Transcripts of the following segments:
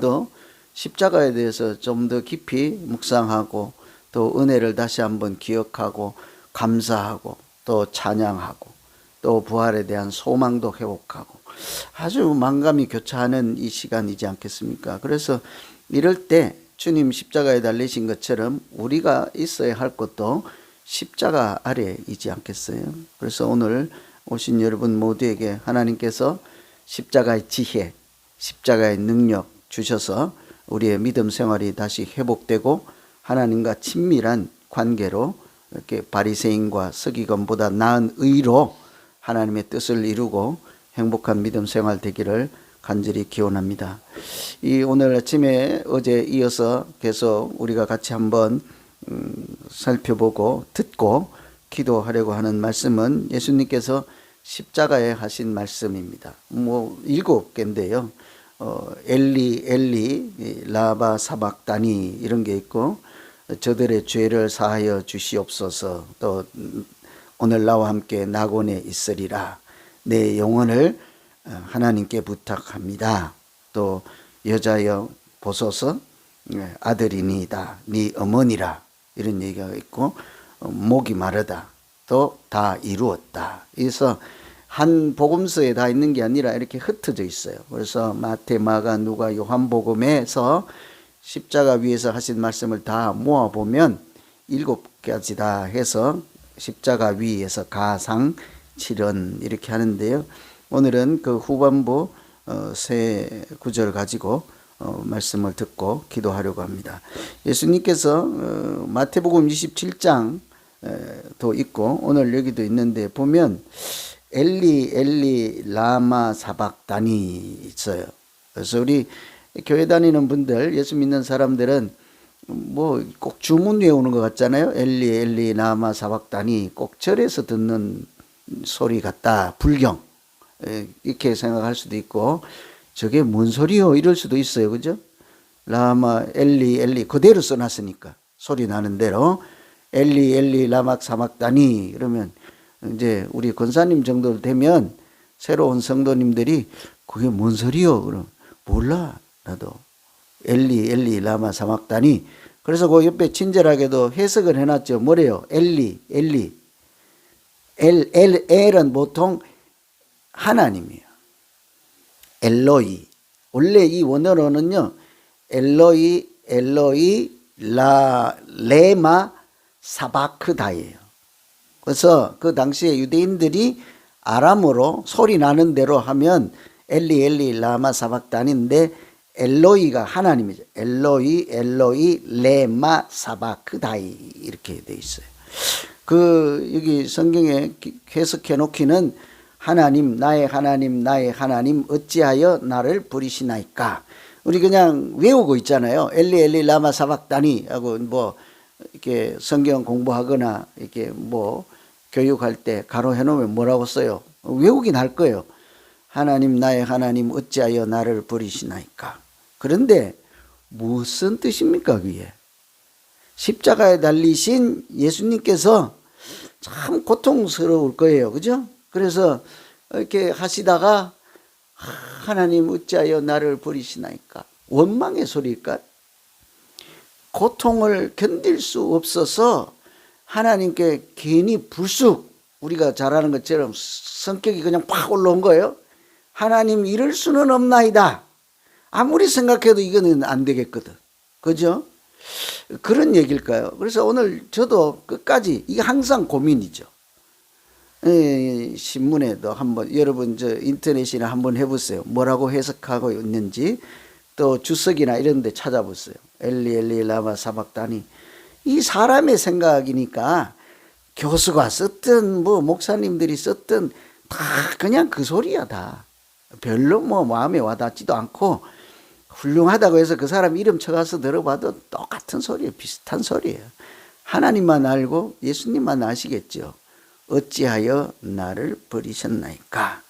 또 십자가에 대해서 좀 더 깊이 묵상하고 또 은혜를 다시 한번 기억하고 감사하고 또 찬양하고 또 부활에 대한 소망도 회복하고 아주 만감이 교차하는 이 시간이지 않겠습니까? 그래서 이럴 때 주님 십자가에 달리신 것처럼 우리가 있어야 할 것도 십자가 아래이지 않겠어요? 그래서 오늘 오신 여러분 모두에게 하나님께서 십자가의 지혜, 십자가의 능력 주셔서 우리의 믿음 생활이 다시 회복되고 하나님과 친밀한 관계로 이렇게 바리새인과 서기관보다 나은 의로 하나님의 뜻을 이루고 행복한 믿음 생활 되기를 간절히 기원합니다. 이 오늘 아침에 어제 이어서 계속 우리가 같이 한번 살펴보고 듣고 기도하려고 하는 말씀은 예수님께서 십자가에 하신 말씀입니다. 7개인데요. 엘리 엘리 라바 사박다니 이런 게 있고, 저들의 죄를 사하여 주시옵소서, 또 오늘 나와 함께 낙원에 있으리라, 내 영혼을 하나님께 부탁합니다, 또 여자여 보소서 아들이니이다, 네 어머니라, 이런 얘기가 있고, 목이 마르다, 또 다 이루었다. 그래서 한 복음서에 다 있는 게 아니라 이렇게 흩어져 있어요. 그래서 마태, 마가, 누가, 요한복음에서 십자가 위에서 하신 말씀을 다 모아보면 7가지다 해서 십자가 위에서 가상 7언 이렇게 하는데요. 오늘은 그 후반부 세 구절 가지고 말씀을 듣고 기도하려고 합니다. 예수님께서 마태복음 27장도 있고 오늘 여기도 있는데 보면 엘리 엘리 라마 사박다니 있어요. 그래서 우리 교회 다니는 분들, 예수 믿는 사람들은 뭐 꼭 주문 외우는 것 같잖아요. 엘리 엘리 라마 사박다니, 꼭 절에서 듣는 소리 같다, 불경 이렇게 생각할 수도 있고, 저게 뭔 소리요 이럴 수도 있어요. 그죠? 라마 엘리 엘리 그대로 써놨으니까 소리 나는 대로 엘리 엘리 라마 사박다니 그러면 이제 우리 권사님 정도 되면 새로운 성도님들이 그게 뭔 소리요? 그럼 몰라 나도. 엘리 엘리 라마 사박다니. 그래서 그 옆에 친절하게도 해석을 해놨죠. 뭐래요? 엘리 엘리 엘은 보통 하나님이에요. 엘로이. 원래 이 원어로는요, 엘로이 엘로이 라 레마 사바크다예요. 그래서 그 당시에 유대인들이 아람어로 소리 나는 대로 하면 엘리 엘리 라마 사박다니인데, 엘로이가 하나님이죠. 엘로이 엘로이 레마 사바크다이 이렇게 돼 있어요. 그 여기 성경에 해석해 놓기는 하나님 나의 하나님 어찌하여 나를 부리시나이까. 우리 그냥 외우고 있잖아요. 엘리 엘리 라마 사박다니 하고 뭐 이렇게 성경 공부하거나 이렇게 뭐 교육할 때 가로해 놓으면 뭐라고 써요? 외우긴 할 거예요. 하나님 나의 하나님 어찌하여 나를 버리시나이까. 그런데 무슨 뜻입니까 그게? 십자가에 달리신 예수님께서 참 고통스러울 거예요. 그죠? 그래서 이렇게 하시다가 하나님 어찌하여 나를 버리시나이까. 원망의 소리일까? 고통을 견딜 수 없어서 하나님께 괜히 불쑥, 우리가 잘 아는 것처럼 성격이 그냥 팍 올라온 거예요. 하나님 이럴 수는 없나이다. 아무리 생각해도 이거는 안 되겠거든. 그죠? 그런 얘기일까요? 그래서 오늘 저도 끝까지 이게 항상 고민이죠. 신문에도 한번 여러분 저 인터넷이나 한번 해보세요. 뭐라고 해석하고 있는지 또 주석이나 이런 데 찾아보세요. 엘리 엘리 라마 사박다니. 이 사람의 생각이니까 교수가 썼든 뭐 목사님들이 썼든 다 그냥 그 소리야. 다 별로 뭐 마음에 와닿지도 않고, 훌륭하다고 해서 그 사람 이름 쳐가서 들어봐도 똑같은 소리예요. 비슷한 소리예요. 하나님만 알고 예수님만 아시겠죠. 어찌하여 나를 버리셨나이까.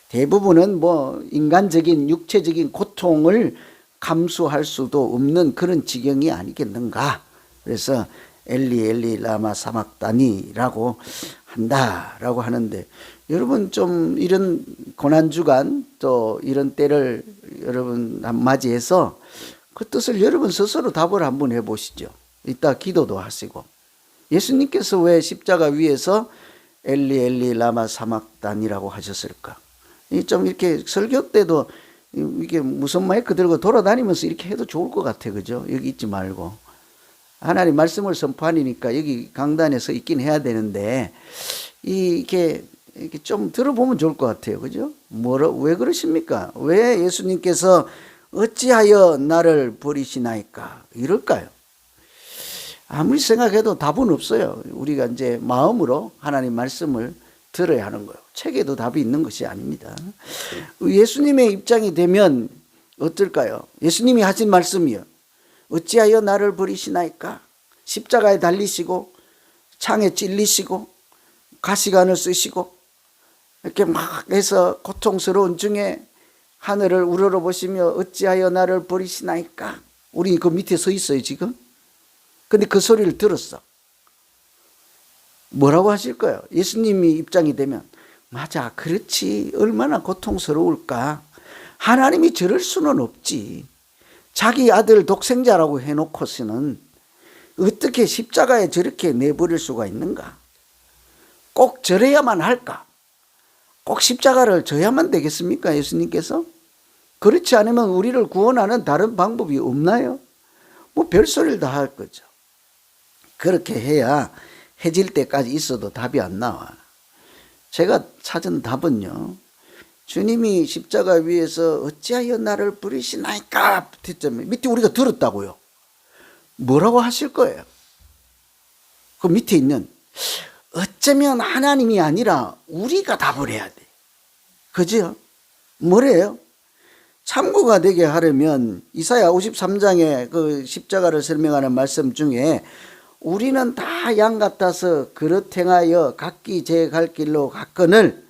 대부분은 뭐 인간적인 육체적인 고통을 감수할 수도 없는 그런 지경이 아니겠는가. 그래서 엘리 엘리 라마 사막다니라고 한다라고 하는데, 여러분 좀 이런 고난주간 또 이런 때를 여러분 맞이해서 그 뜻을 여러분 스스로 답을 한번 해보시죠. 이따 기도도 하시고. 예수님께서 왜 십자가 위에서 엘리 엘리 라마 사막다니라고 하셨을까? 좀 이렇게 설교 때도 이게 무슨 마이크 들고 돌아다니면서 이렇게 해도 좋을 것 같아, 그죠? 여기 있지 말고. 하나님 말씀을 선포하니까 여기 강단에서 있긴 해야 되는데, 이렇게 좀 들어보면 좋을 것 같아요, 그죠? 왜 그러십니까? 왜 예수님께서 어찌하여 나를 버리시나이까? 이럴까요? 아무리 생각해도 답은 없어요. 우리가 이제 마음으로 하나님 말씀을 들어야 하는 거예요. 책에도 답이 있는 것이 아닙니다. 예수님의 입장이 되면 어떨까요? 예수님이 하신 말씀이요. 어찌하여 나를 버리시나이까? 십자가에 달리시고 창에 찔리시고 가시관을 쓰시고 이렇게 막 해서 고통스러운 중에 하늘을 우러러보시며 어찌하여 나를 버리시나이까? 우리 그 밑에 서 있어요 지금. 근데 그 소리를 들었어. 뭐라고 하실 거예요? 예수님이 입장이 되면 맞아, 그렇지, 얼마나 고통스러울까. 하나님이 저럴 수는 없지. 자기 아들 독생자라고 해놓고서는 어떻게 십자가에 저렇게 내버릴 수가 있는가? 꼭 저래야만 할까? 꼭 십자가를 져야만 되겠습니까? 예수님께서? 그렇지 않으면 우리를 구원하는 다른 방법이 없나요? 뭐 별소리를 다 할 거죠. 그렇게 해야 해질 때까지 있어도 답이 안 나와. 제가 찾은 답은요, 주님이 십자가 위에서 어찌하여 나를 부리시나이까 밑에 우리가 들었다고요. 뭐라고 하실 거예요? 그 밑에 있는, 어쩌면 하나님이 아니라 우리가 답을 해야 돼. 그죠? 뭐래요? 참고가 되게 하려면 이사야 53장의 그 십자가를 설명하는 말씀 중에 우리는 다 양 같아서 그릇 행하여 각기 제 갈 길로 갔거늘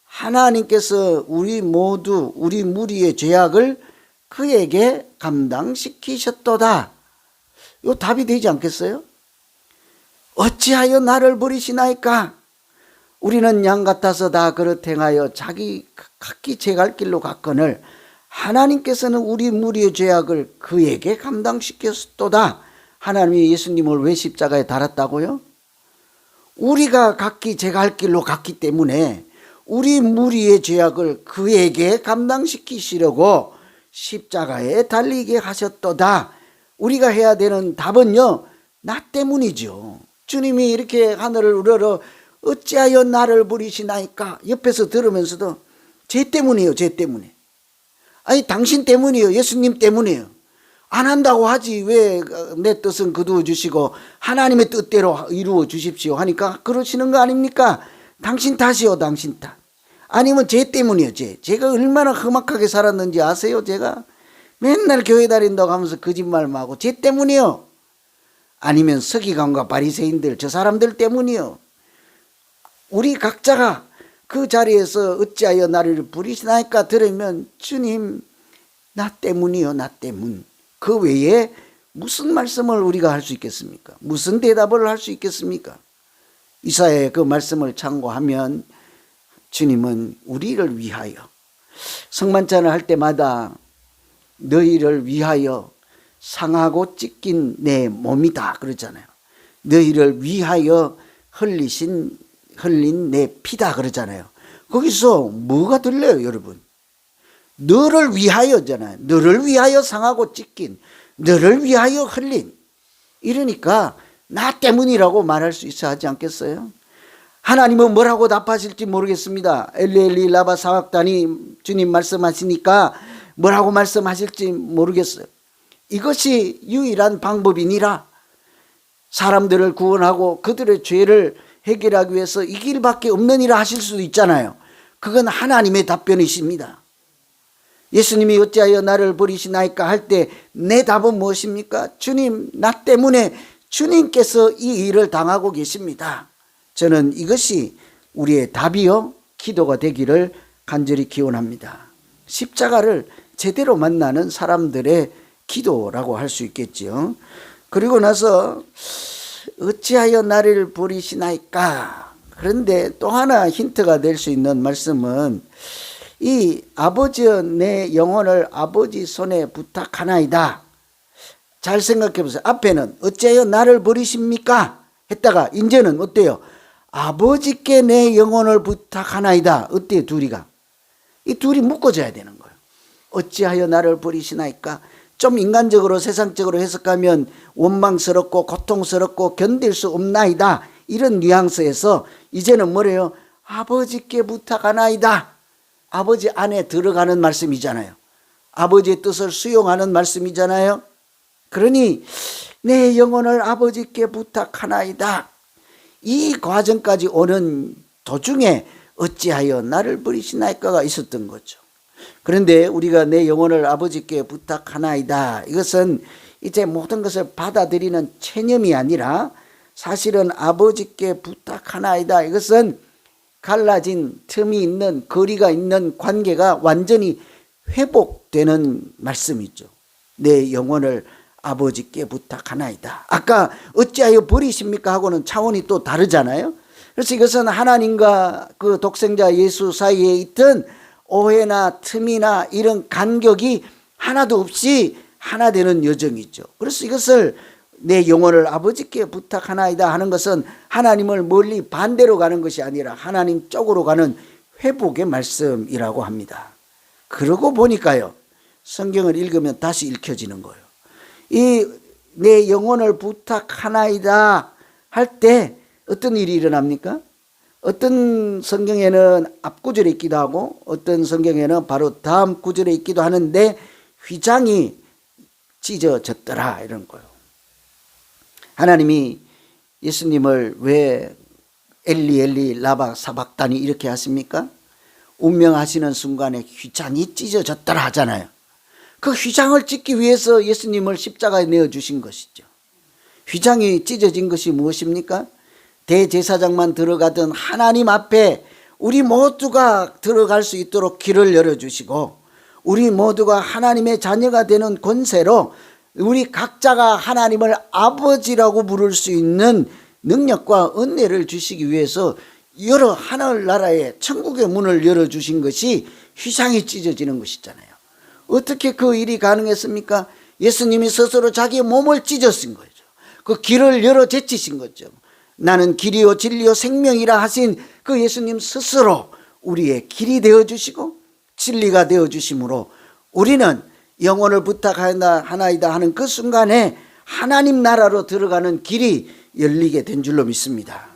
하나님께서 우리 무리의 죄악을 그에게 감당시키셨도다. 이거 답이 되지 않겠어요? 어찌하여 나를 버리시나이까? 우리는 양 같아서 다 그릇 행하여 각기 제 갈 길로 갔거늘 하나님께서는 우리 무리의 죄악을 그에게 감당시켰도다. 하나님이 예수님을 왜 십자가에 달았다고요? 우리가 각기 제 갈 길로 갔기 때문에 우리 무리의 죄악을 그에게 감당시키시려고 십자가에 달리게 하셨도다. 우리가 해야 되는 답은요, 나 때문이죠. 주님이 이렇게 하늘을 우러러 어찌하여 나를 버리시나이까? 옆에서 들으면서도 제 때문이에요, 제 때문에. 아니, 당신 때문이에요, 예수님 때문이에요. 안 한다고 하지 왜 내 뜻은 거두어 주시고 하나님의 뜻대로 이루어 주십시오 하니까 그러시는 거 아닙니까? 당신 탓이요, 당신 탓. 아니면 제 때문이요, 제가 얼마나 험악하게 살았는지 아세요? 제가 맨날 교회 다닌다고 하면서 거짓말만 하고 제 때문이요. 아니면 서기관과 바리새인들, 저 사람들 때문이요. 우리 각자가 그 자리에서 어찌하여 나를 부리시나이까 들으면 주님, 나 때문이요, 나 때문. 그 외에 무슨 말씀을 우리가 할 수 있겠습니까? 무슨 대답을 할 수 있겠습니까? 이사야의 그 말씀을 참고하면 주님은 우리를 위하여, 성만찬을 할 때마다 너희를 위하여 상하고 찢긴 내 몸이다 그러잖아요. 너희를 위하여 흘린 내 피다 그러잖아요. 거기서 뭐가 들려요, 여러분? 너를 위하여잖아요. 너를 위하여 상하고 찢긴, 너를 위하여 흘린. 이러니까 나 때문이라고 말할 수 있어야 하지 않겠어요? 하나님은 뭐라고 답하실지 모르겠습니다. 엘리 엘리 라마 사막다니 주님 말씀하시니까 뭐라고 말씀하실지 모르겠어요. 이것이 유일한 방법이니라. 사람들을 구원하고 그들의 죄를 해결하기 위해서 이 길밖에 없느니라 하실 수도 있잖아요. 그건 하나님의 답변이십니다. 예수님이 어찌하여 나를 버리시나이까 할 때 내 답은 무엇입니까? 주님, 나 때문에 주님께서 이 일을 당하고 계십니다. 저는 이것이 우리의 답이요 기도가 되기를 간절히 기원합니다. 십자가를 제대로 만나는 사람들의 기도라고 할 수 있겠지요. 그리고 나서 어찌하여 나를 버리시나이까. 그런데 또 하나 힌트가 될 수 있는 말씀은 이 아버지여 내 영혼을 아버지 손에 부탁하나이다. 잘 생각해 보세요. 앞에는 어찌하여 나를 버리십니까? 했다가 이제는 어때요? 아버지께 내 영혼을 부탁하나이다. 어때요? 둘이가? 이 둘이 묶어져야 되는 거예요. 어찌하여 나를 버리시나이까? 좀 인간적으로 세상적으로 해석하면 원망스럽고 고통스럽고 견딜 수 없나이다. 이런 뉘앙스에서 이제는 뭐래요? 아버지께 부탁하나이다. 아버지 안에 들어가는 말씀이잖아요. 아버지의 뜻을 수용하는 말씀이잖아요. 그러니 내 영혼을 아버지께 부탁하나이다. 이 과정까지 오는 도중에 어찌하여 나를 버리시나이까가 있었던 거죠. 그런데 우리가 내 영혼을 아버지께 부탁하나이다. 이것은 이제 모든 것을 받아들이는 체념이 아니라 사실은 아버지께 부탁하나이다. 이것은 갈라진 틈이 있는 거리가 있는 관계가 완전히 회복되는 말씀이죠. 내 영혼을 아버지께 부탁하나이다. 아까 어찌하여 버리십니까 하고는 차원이 또 다르잖아요. 그래서 이것은 하나님과 그 독생자 예수 사이에 있던 오해나 틈이나 이런 간격이 하나도 없이 하나 되는 여정이죠. 그래서 이것을 내 영혼을 아버지께 부탁하나이다 하는 것은 하나님을 멀리 반대로 가는 것이 아니라 하나님 쪽으로 가는 회복의 말씀이라고 합니다. 그러고 보니까요, 성경을 읽으면 다시 읽혀지는 거예요. 이 내 영혼을 부탁하나이다 할 때 어떤 일이 일어납니까? 어떤 성경에는 앞구절에 있기도 하고 어떤 성경에는 바로 다음 구절에 있기도 하는데 휘장이 찢어졌더라 이런 거예요. 하나님이 예수님을 왜 엘리 엘리 라바 사박다니 이렇게 하십니까? 운명하시는 순간에 휘장이 찢어졌더라 하잖아요. 그 휘장을 찢기 위해서 예수님을 십자가에 내어주신 것이죠. 휘장이 찢어진 것이 무엇입니까? 대제사장만 들어가던 하나님 앞에 우리 모두가 들어갈 수 있도록 길을 열어주시고 우리 모두가 하나님의 자녀가 되는 권세로 우리 각자가 하나님을 아버지라고 부를 수 있는 능력과 은혜를 주시기 위해서 여러 하늘나라의 천국의 문을 열어주신 것이 휘장이 찢어지는 것이잖아요. 어떻게 그 일이 가능했습니까? 예수님이 스스로 자기의 몸을 찢으신 거죠. 그 길을 열어 제치신 거죠. 나는 길이요 진리요 생명이라 하신 그 예수님 스스로 우리의 길이 되어주시고 진리가 되어주심으로 우리는 영혼을 부탁하나이다 하는 그 순간에 하나님 나라로 들어가는 길이 열리게 된 줄로 믿습니다.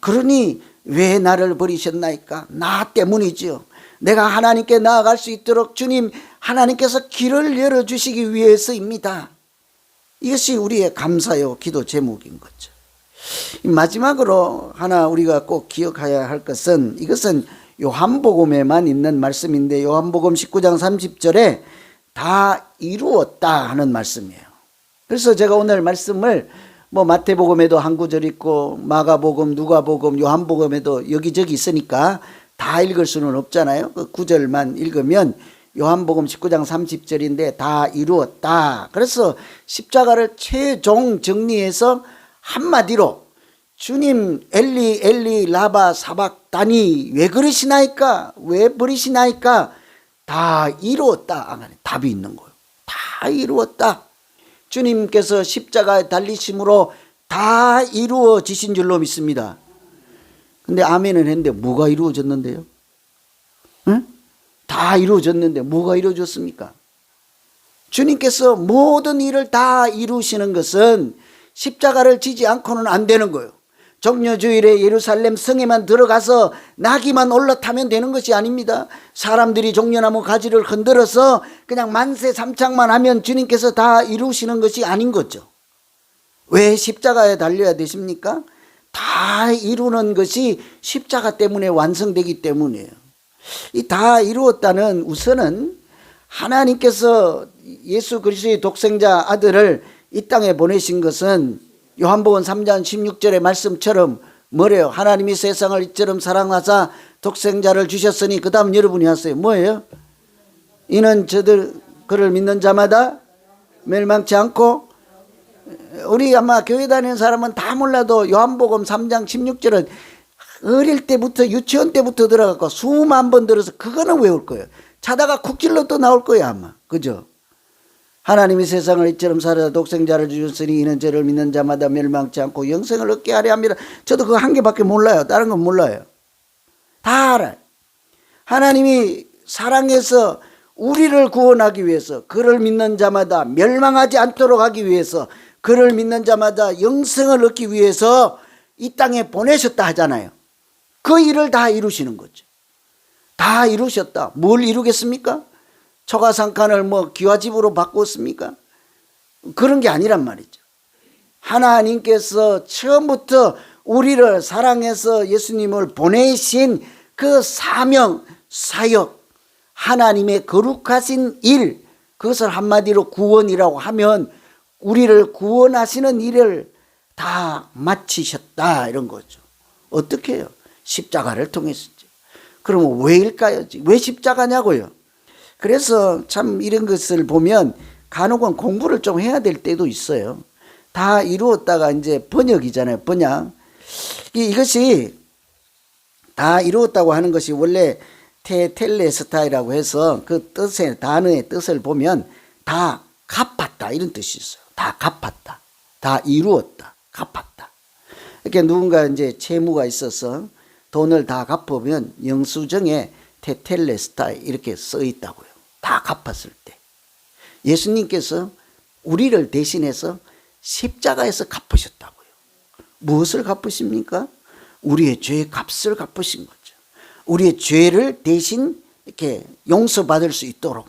그러니 왜 나를 버리셨나이까? 나 때문이지요. 내가 하나님께 나아갈 수 있도록 주님 하나님께서 길을 열어주시기 위해서입니다. 이것이 우리의 감사요 기도 제목인 거죠. 마지막으로 하나 우리가 꼭 기억해야 할 것은 이것은 요한복음에만 있는 말씀인데 요한복음 19장 30절에 다 이루었다 하는 말씀이에요. 그래서 제가 오늘 말씀을 마태복음에도 한 구절 있고 마가복음, 누가복음, 요한복음에도 여기저기 있으니까 다 읽을 수는 없잖아요. 그 구절만 읽으면 요한복음 19장 30절인데 다 이루었다. 그래서 십자가를 최종 정리해서 한마디로 주님 엘리 엘리 라바 사박다니 왜 그러시나이까? 왜 버리시나이까? 다 이루었다. 답이 있는 거예요. 다 이루었다. 주님께서 십자가에 달리심으로 다 이루어지신 줄로 믿습니다. 근데 아멘은 했는데 뭐가 이루어졌는데요? 응? 다 이루어졌는데 뭐가 이루어졌습니까? 주님께서 모든 일을 다 이루시는 것은 십자가를 지지 않고는 안 되는 거예요. 정료주일에 예루살렘 성에만 들어가서 나귀만 올라타면 되는 것이 아닙니다. 사람들이 종려나무 가지를 흔들어서 그냥 만세 삼창만 하면 주님께서 다 이루시는 것이 아닌 거죠. 왜 십자가에 달려야 되십니까? 다 이루는 것이 십자가 때문에 완성되기 때문이에요. 이 다 이루었다는 우선은 하나님께서 예수 그리스도의 독생자 아들을 이 땅에 보내신 것은 요한복음 3장 16절의 말씀처럼 뭐래요? 하나님이 세상을 이처럼 사랑하사 독생자를 주셨으니 그 다음 여러분이 하세요. 뭐예요? 이는 그를 믿는 자마다 멸망치 않고 우리 아마 교회 다니는 사람은 다 몰라도 요한복음 3장 16절은 어릴 때부터 유치원 때부터 들어가고 수만 번 들어서 그거는 외울 거예요. 자다가 쿡질로 또 나올 거예요 아마. 그죠? 하나님이 세상을 이처럼 사랑하사 독생자를 주셨으니 이는 저를 믿는 자마다 멸망치 않고 영생을 얻게 하려 합니다. 저도 그거 한 개밖에 몰라요. 다른 건 몰라요. 다 알아요. 하나님이 사랑해서 우리를 구원하기 위해서 그를 믿는 자마다 멸망하지 않도록 하기 위해서 그를 믿는 자마다 영생을 얻기 위해서 이 땅에 보내셨다 하잖아요. 그 일을 다 이루시는 거죠. 다 이루셨다. 뭘 이루겠습니까? 초가상칸을 뭐 기와집으로 바꾸었습니까? 그런 게 아니란 말이죠. 하나님께서 처음부터 우리를 사랑해서 예수님을 보내신 그 사명, 사역, 하나님의 거룩하신 일, 그것을 한마디로 구원이라고 하면 우리를 구원하시는 일을 다 마치셨다 이런 거죠. 어떻게 해요? 십자가를 통해서죠. 그러면 왜일까요? 왜 십자가냐고요? 그래서 참 이런 것을 보면 간혹은 공부를 좀 해야 될 때도 있어요. 다 이루었다가 이제 번역이잖아요. 번역. 이것이 다 이루었다고 하는 것이 원래 테텔레스타이라고 해서 그 뜻의 단어의 뜻을 보면 다 갚았다 이런 뜻이 있어요. 다 갚았다. 다 이루었다. 갚았다. 이렇게 누군가 이제 채무가 있어서 돈을 다 갚으면 영수증에 테텔레스타이 이렇게 써 있다고요. 다 갚았을 때. 예수님께서 우리를 대신해서 십자가에서 갚으셨다고요. 무엇을 갚으십니까? 우리의 죄의 값을 갚으신 거죠. 우리의 죄를 대신 이렇게 용서받을 수 있도록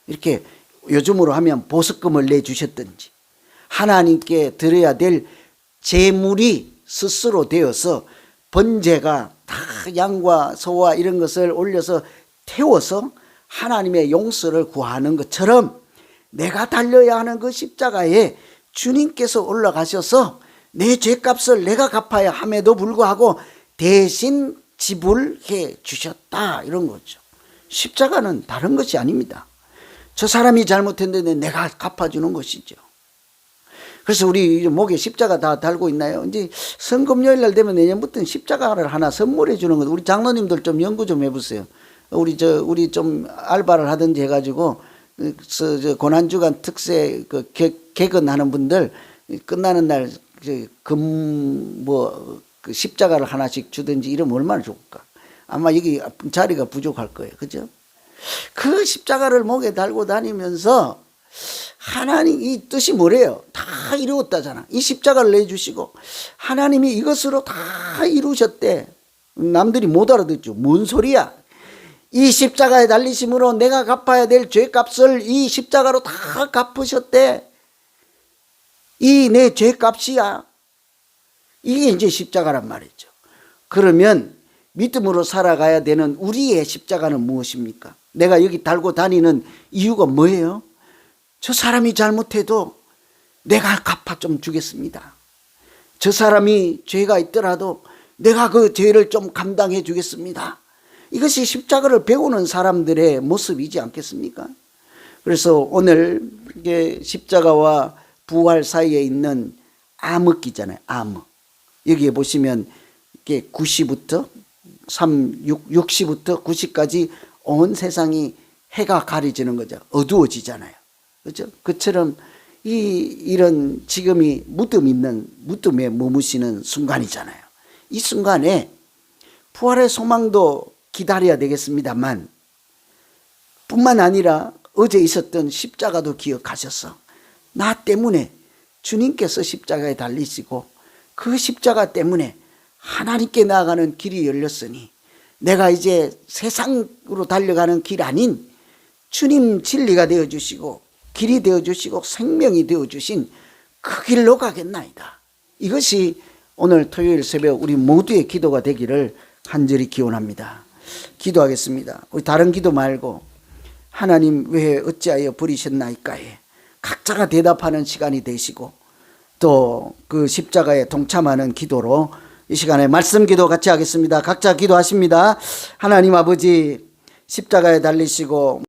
이렇게 요즘으로 하면 보석금을 내주셨든지 하나님께 드려야 될 제물이 스스로 되어서 번제가 다 양과 소와 이런 것을 올려서 태워서 하나님의 용서를 구하는 것처럼 내가 달려야 하는 그 십자가에 주님께서 올라가셔서 내 죄값을 내가 갚아야 함에도 불구하고 대신 지불해 주셨다 이런 거죠. 십자가는 다른 것이 아닙니다. 저 사람이 잘못했는데 내가 갚아주는 것이죠. 그래서 우리 목에 십자가 다 달고 있나요? 이제 성금요일 날 되면 내년부터는 십자가를 하나 선물해 주는 것. 우리 장로님들 좀 연구 좀 해보세요. 우리 좀 알바를 하든지 해가지고 저 고난주간 특세 그 개근하는 분들 끝나는 날 그 십자가를 하나씩 주든지 이러면 얼마나 좋을까. 아마 여기 자리가 부족할 거예요. 그죠? 그 십자가를 목에 달고 다니면서 하나님 이 뜻이 뭐래요? 다 이루었다잖아. 이 십자가를 내주시고 하나님이 이것으로 다 이루셨대. 남들이 못 알아듣죠. 뭔 소리야? 이 십자가에 달리심으로 내가 갚아야 될 죄값을 이 십자가로 다 갚으셨대. 이 내 죄값이야. 이게 이제 십자가란 말이죠. 그러면 믿음으로 살아가야 되는 우리의 십자가는 무엇입니까? 내가 여기 달고 다니는 이유가 뭐예요? 저 사람이 잘못해도 내가 갚아 좀 주겠습니다. 저 사람이 죄가 있더라도 내가 그 죄를 좀 감당해 주겠습니다. 이것이 십자가를 배우는 사람들의 모습이지 않겠습니까? 그래서 오늘 이게 십자가와 부활 사이에 있는 암흑기잖아요. 암흑. 여기에 보시면 이게 9시부터 6시부터 9시까지 온 세상이 해가 가려지는 거죠. 어두워지잖아요. 그렇죠? 그처럼 이런 지금이 무덤에 머무시는 순간이잖아요. 이 순간에 부활의 소망도 기다려야 되겠습니다만 뿐만 아니라 어제 있었던 십자가도 기억하셔서 나 때문에 주님께서 십자가에 달리시고 그 십자가 때문에 하나님께 나아가는 길이 열렸으니 내가 이제 세상으로 달려가는 길 아닌 주님 진리가 되어주시고 길이 되어주시고 생명이 되어주신 그 길로 가겠나이다. 이것이 오늘 토요일 새벽 우리 모두의 기도가 되기를 간절히 기원합니다. 기도하겠습니다. 우리 다른 기도 말고 하나님 왜 어찌하여 버리셨나이까에 각자가 대답하는 시간이 되시고 또 그 십자가에 동참하는 기도로 이 시간에 말씀 기도 같이 하겠습니다. 각자 기도하십니다. 하나님 아버지 십자가에 달리시고